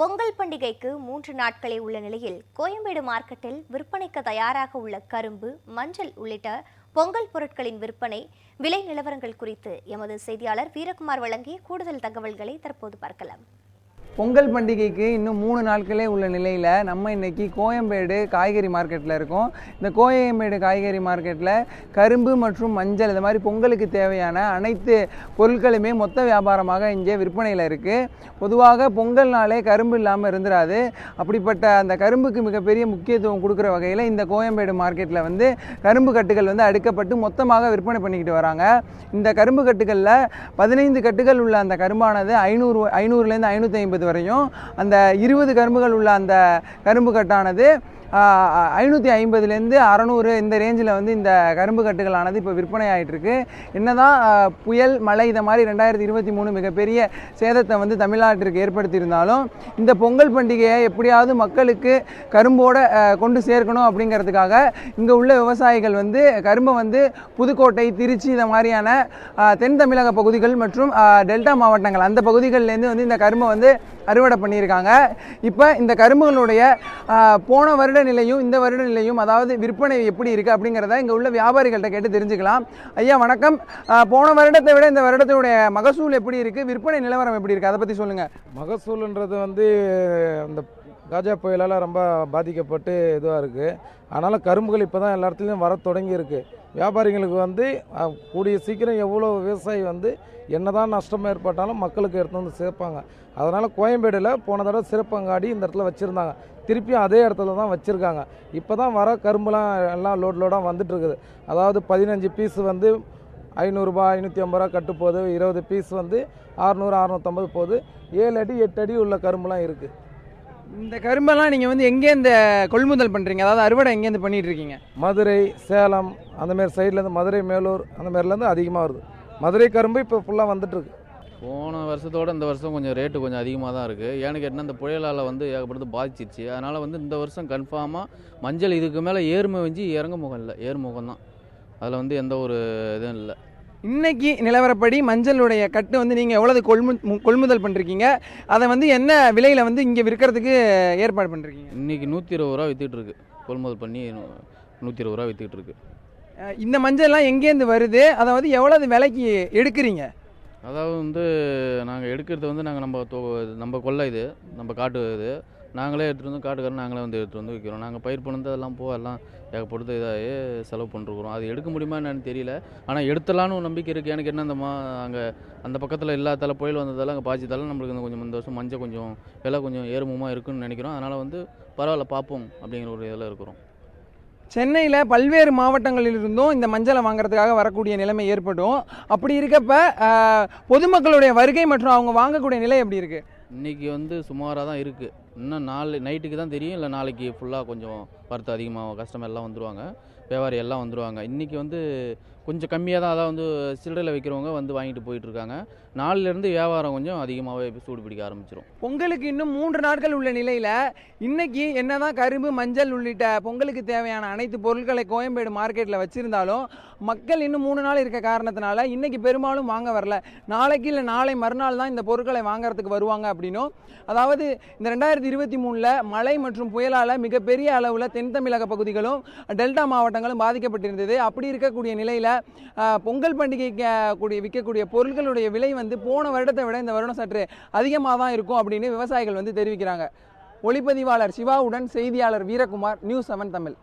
பொங்கல் பண்டிகைக்கு 3 நாட்களே உள்ள நிலையில் கோயம்பேடு மார்க்கெட்டில் விற்பனைக்கு தயாராக உள்ள கரும்பு, மஞ்சள் உள்ளிட்ட பொங்கல் பொருட்களின் விற்பனை விலை நிலவரங்கள் குறித்து எமது செய்தியாளர் வீரகுமார் வழங்கிய கூடுதல் தகவல்களை தற்போது பார்க்கலாம். பொங்கல் பண்டிகைக்கு இன்னும் 3 நாட்களே உள்ள நிலையில் நம்ம இன்னைக்கு கோயம்பேடு காய்கறி மார்க்கெட்டில் இருக்கோம். இந்த கோயம்பேடு காய்கறி மார்க்கெட்டில் கரும்பு மற்றும் மஞ்சள் இது மாதிரி பொங்கலுக்கு தேவையான அனைத்து பொருட்களுமே மொத்த வியாபாரமாக இங்கே விற்பனையில் இருக்குது. பொதுவாக பொங்கல் நாளே கரும்பு இல்லாமல் இருந்துராது. அப்படிப்பட்ட அந்த கரும்புக்கு மிகப்பெரிய முக்கியத்துவம் கொடுக்குற வகையில் இந்த கோயம்பேடு மார்க்கெட்டில் கரும்பு கட்டுகள் அடுக்கப்பட்டு மொத்தமாக விற்பனை பண்ணிக்கிட்டு வராங்க. இந்த கரும்பு கட்டுகளில் 15 கட்டுகள் உள்ள அந்த கரும்பானது 500லேருந்து 550 வரையும், அந்த 20 கரும்புகள் உள்ள அந்த கரும்பு கட்டானது 550லேருந்து 600 இந்த ரேஞ்சில் இந்த கரும்பு கட்டுகளானது இப்போ விற்பனை ஆகிட்டு இருக்கு. என்னதான் புயல் மழை இதை மாதிரி 2023 மிகப்பெரிய சேதத்தை தமிழ்நாட்டிற்கு ஏற்படுத்தியிருந்தாலும் இந்த பொங்கல் பண்டிகையை எப்படியாவது மக்களுக்கு கரும்போட கொண்டு சேர்க்கணும் அப்படிங்கிறதுக்காக இங்கே உள்ள விவசாயிகள் கரும்பை புதுக்கோட்டை, திருச்சி இதை மாதிரியான தென் தமிழக பகுதிகள் மற்றும் டெல்டா மாவட்டங்கள் அந்த பகுதிகளிலேருந்து இந்த கரும்பை அறுவடை பண்ணியிருக்காங்க. இப்போ இந்த கரும்புகளுடைய போன வருட நிலையும் இந்த வருட நிலையும், அதாவது விற்பனை எப்படி இருக்குது அப்படிங்கிறத இங்கே உள்ள வியாபாரிகள்கிட்ட கேட்டு தெரிஞ்சுக்கலாம். ஐயா வணக்கம். போன வருடத்தை விட இந்த வருடத்துடைய மகசூல் எப்படி இருக்குது, விற்பனை நிலவரம் எப்படி இருக்குது, அதை பற்றி சொல்லுங்கள். மகசூல்ன்றது இந்த காஜா புயலால் ரொம்ப பாதிக்கப்பட்டு இதுவாக இருக்குது. அதனால் கரும்புகள் இப்போ தான் எல்லா இடத்துலையும் வர தொடங்கியிருக்கு. வியாபாரிகளுக்கு கூடிய சீக்கிரம் எவ்வளோ விவசாயி என்ன தான் நஷ்டம் ஏற்பட்டாலும் மக்களுக்கு எடுத்து சேர்ப்பாங்க. அதனால் கோயம்பேடில் போன தடவை சிறப்பங்காடி இந்த இடத்துல வச்சுருந்தாங்க, திருப்பியும் அதே இடத்துல தான் வச்சுருக்காங்க. இப்போ தான் வர கரும்புலாம் எல்லாம் லோடாக வந்துட்டுருக்குது. அதாவது 15 பீஸ் 500 ரூபா 550 ரூபா கட்டு போகுது, 20 பீஸ் 600 650 போகுது, 7 அடி 8 அடி உள்ள கரும்புலாம் இருக்குது. இந்த கரும்பெல்லாம் நீங்கள் எங்கே இந்த கொள்முதல் பண்ணுறீங்க, அதாவது அறுவடை எங்கேருந்து பண்ணிகிட்டு இருக்கீங்க? மதுரை, சேலம் அந்தமாரி சைட்லேருந்து, மதுரை, மேலூர் அந்த மாதிரிலேருந்து அதிகமாக வருது. மதுரை கரும்பு இப்போ ஃபுல்லாக வந்துட்டுருக்கு. போன வருஷத்தோடு இந்த வருஷம் கொஞ்சம் ரேட்டு கொஞ்சம் அதிகமாக தான் இருக்குது. ஏன்னு கேட்டால் இந்த புயலால் ஏகப்பட்டது பாதிச்சிருச்சு. அதனால் இந்த வருஷம் கன்ஃபார்மாக மஞ்சள் இதுக்கு மேலே ஏறுமை வஞ்சி இறங்க முகம் இல்லை, ஏறுமுகம் தான். அதில் எந்த ஒரு இதுவும் இல்லை. இன்னைக்கு நிலவரப்படி மஞ்சளுடைய கட்டு நீங்கள் எவ்வளவு கொள்முதல் பண்ணிருக்கீங்க, அதை என்ன விலையில் இங்கே விற்கிறதுக்கு ஏற்பாடு பண்ணிருக்கீங்க? இன்றைக்கி 120 ரூபா விற்றுட்டு இருக்கு. கொள்முதல் பண்ணி 120 ரூபா விற்றுக்கிட்டு இருக்கு. இந்த மஞ்சள்லாம் எங்கேருந்து வருது, அதாவது எவ்வளவு விலைக்கு எடுக்கிறீங்க? அதாவது நாங்கள் எடுக்கிறது நாங்கள் நம்ம கொள்ளை இது, நம்ம காட்டு இது நாங்களே எடுத்துகிட்டு காட்டுக்காரன் நாங்களே எடுத்துகிட்டு விற்கிறோம். நாங்கள் பயிர் பண்ணது அதெல்லாம் எல்லாம் ஏகப்படுத்து இதாகி செலவு பண்ணிருக்கிறோம். அது எடுக்க முடியுமா என்னன்னு தெரியல. ஆனால் எடுத்தலான்னு ஒரு நம்பிக்கை இருக்குது. எனக்கு என்ன அங்கே அந்த பக்கத்தில் இல்லாதால புயல் வந்ததால் அங்கே பாய்ச்சதால நம்மளுக்கு கொஞ்சம் இந்த வருஷம் மஞ்சள் கொஞ்சம் விலை கொஞ்சம் ஏறுமுகமாக இருக்குன்னு நினைக்கிறோம். அதனால் பரவாயில்ல பார்ப்போம் அப்படிங்கிற ஒரு இதில் இருக்கிறோம். சென்னையில் பல்வேறு மாவட்டங்களிலிருந்தும் இந்த மஞ்சளை வாங்குறதுக்காக வரக்கூடிய நிலைமை ஏற்படும். அப்படி இருக்கப்ப பொதுமக்களுடைய வருகை மற்றும் அவங்க வாங்கக்கூடிய நிலை எப்படி இருக்குது? இன்றைக்கி சுமாராக தான் இருக்குது. இன்னும் நைட்டுக்கு தான் தெரியும், இல்லை நாளைக்கு ஃபுல்லாக கொஞ்சம் வரத்து அதிகமாக கஸ்டமர் எல்லாம் வந்துடுவாங்க, வியாபாரி எல்லாம் வந்துடுவாங்க. இன்றைக்கி கொஞ்சம் கம்மியாக தான், அதாவது சில்லறையில் வைக்கிறவங்க வாங்கிட்டு போயிட்டுருக்காங்க. நாளிலேருந்து வியாபாரம் கொஞ்சம் அதிகமாகவே சூடு பிடிக்க ஆரம்பிச்சிடும். பொங்கலுக்கு இன்னும் 3 நாட்கள் உள்ள நிலையில் இன்றைக்கி என்னதான் கரும்பு, மஞ்சள் உள்ளிட்ட பொங்கலுக்கு தேவையான அனைத்து பொருட்களை கோயம்பேடு மார்க்கெட்டில் வச்சுருந்தாலும் மக்கள் இன்னும் 3 நாள் இருக்க காரணத்தினால இன்றைக்கி பெரும்பாலும் வாங்க வரல. நாளைக்கு இல்லை நாளை மறுநாள் தான் இந்த பொருட்களை வாங்குறதுக்கு வருவாங்க அப்படின்னும், அதாவது இந்த 2023 மழை மற்றும் புயலால் மிகப்பெரிய அளவில் தென் தமிழக பகுதிகளும் டெல்டா மாவட்டங்களும் பாதிக்கப்பட்டிருந்தது. அப்படி இருக்கக்கூடிய நிலையில் பொங்கல் பண்டிகைக்கு விற்கக்கூடிய பொருட்களுடைய விலை போன வருடத்தை விட இந்த வருடம் சற்று அதிகமாக தான் இருக்கும் அப்படின்னு விவசாயிகள் தெரிவிக்கிறாங்க. ஒளிப்பதிவாளர் சிவாவுடன் செய்தியாளர் வீரகுமார், நியூஸ் 7 தமிழ்.